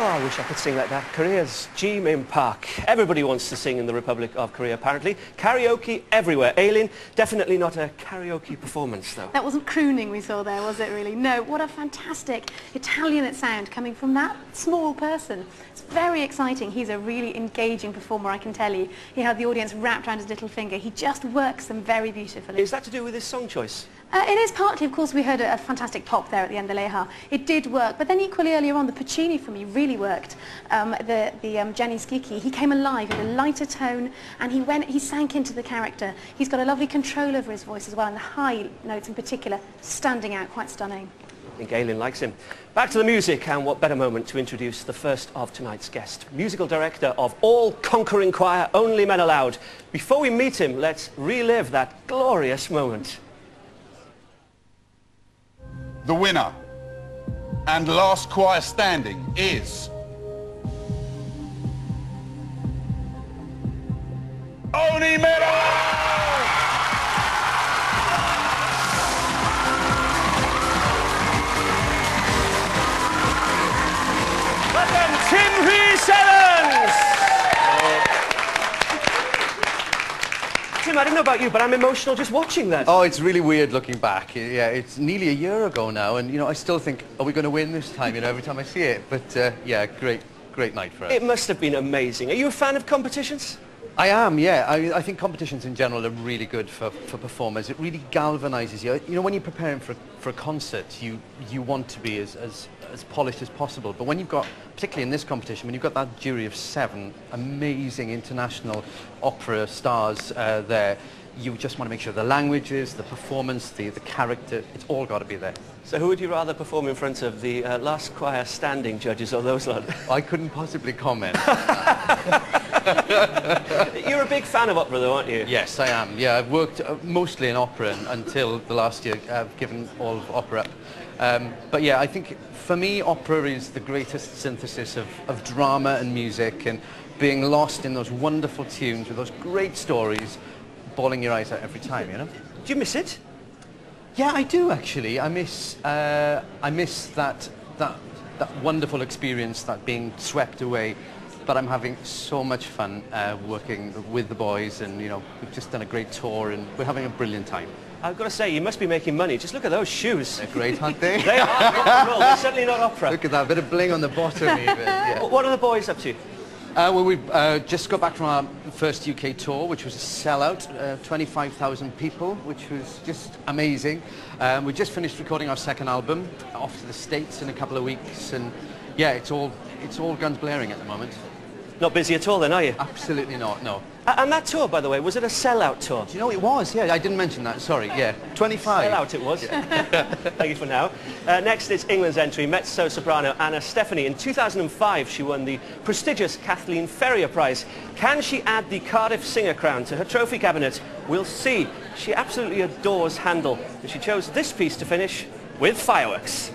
Oh, I wish I could sing like that. Korea's Jimin Park. Everybody wants to sing in the Republic of Korea, apparently. Karaoke everywhere. Aileen, definitely not a karaoke performance, though. That wasn't crooning we saw there, was it, really? No, what a fantastic Italian sound coming from that small person. It's very exciting. He's a really engaging performer, I can tell you. He had the audience wrapped around his little finger. He just works them very beautifully. Is that to do with his song choice? It is partly, of course. We heard a fantastic pop there at the end, the Leha. It did work, but then equally earlier on, the Puccini for me really worked. Jenny Skiki, he came alive with a lighter tone, and he sank into the character. He's got a lovely control over his voice as well, and the high notes in particular standing out, quite stunning. I think Aileen likes him. Back to the music, and what better moment to introduce the first of tonight's guest, musical director of all-conquering choir, Only Men Allowed. Before we meet him, let's relive that glorious moment. The winner and last choir standing is Only Men Allowed! Welcome, Tim Rhys-Evans! Tim, I don't know about you, but I'm emotional just watching that. Oh, it's really weird looking back. Yeah, it's nearly a year ago now, and, you know, I still think, are we going to win this time, you know, every time I see it? But, yeah, great night for us. It must have been amazing. Are you a fan of competitions? I am, yeah. I think competitions in general are really good for performers. It really galvanises you. You know, when you're preparing for a concert, you want to be as polished as possible. But when you've got, particularly in this competition, when you've got that jury of 7 amazing international opera stars there, you just want to make sure the languages, the performance, the character, it's all got to be there. So who would you rather perform in front of, the last choir standing judges or those lot? I couldn't possibly comment. You're a big fan of opera though, aren't you? Yes, I am. Yeah, I've worked mostly in opera until the last year. I've given all of opera up. But yeah, I think for me opera is the greatest synthesis of drama and music, and being lost in those wonderful tunes with those great stories, bawling your eyes out every time, you know? Do you miss it? Yeah, I do actually. I miss that wonderful experience, that being swept away. But I'm having so much fun working with the boys, and, you know, we've just done a great tour and we're having a brilliant time. I've got to say, you must be making money. Just look at those shoes. They're great, aren't they? They are rock and roll. They're certainly not opera. Look at that, bit of bling on the bottom even. Yeah. What are the boys up to? Well, we've just got back from our first UK tour, which was a sellout, 25,000 people, which was just amazing. We just finished recording our second album, off to the States in a couple of weeks, and yeah, it's all guns blaring at the moment. Not busy at all then, are you? Absolutely not, no. And that tour, by the way, was it a sellout tour? Do you know, it was, yeah, I didn't mention that, sorry, yeah. 25. Sellout it was. Yeah. Thank you for now. Next is England's entry, mezzo-soprano Anna Stephanie. In 2005, she won the prestigious Kathleen Ferrier Prize. Can she add the Cardiff Singer crown to her trophy cabinet? We'll see. She absolutely adores Handel, and she chose this piece to finish with fireworks.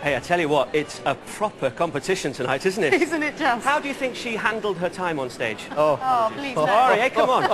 Hey, I tell you what, it's a proper competition tonight, isn't it? Isn't it just? How do you think she handled her time on stage? Oh, please no. Sorry, hey, come on.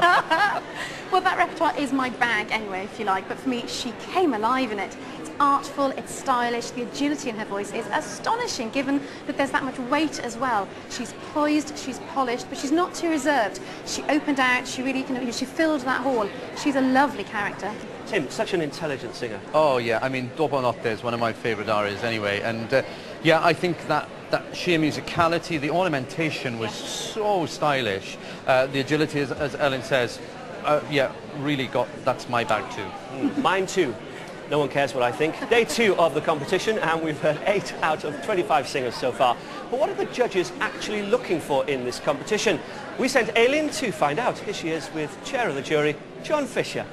Well, that repertoire is my bag anyway, if you like, but for me, she came alive in it. It's artful, it's stylish, the agility in her voice is astonishing, given that there's that much weight as well. She's poised, she's polished, but she's not too reserved. She opened out, she really, she filled that hall. She's a lovely character. Tim, such an intelligent singer. Oh yeah, I mean, Dopo Notte is one of my favourite arias anyway, and yeah, I think that sheer musicality, the ornamentation was so stylish. The agility, as Ellen says, yeah, really that's my bag too. Mine too. No one cares what I think. Day 2 of the competition, and we've heard 8 out of 25 singers so far. But what are the judges actually looking for in this competition? We sent Aileen to find out. Here she is with chair of the jury, John Fisher.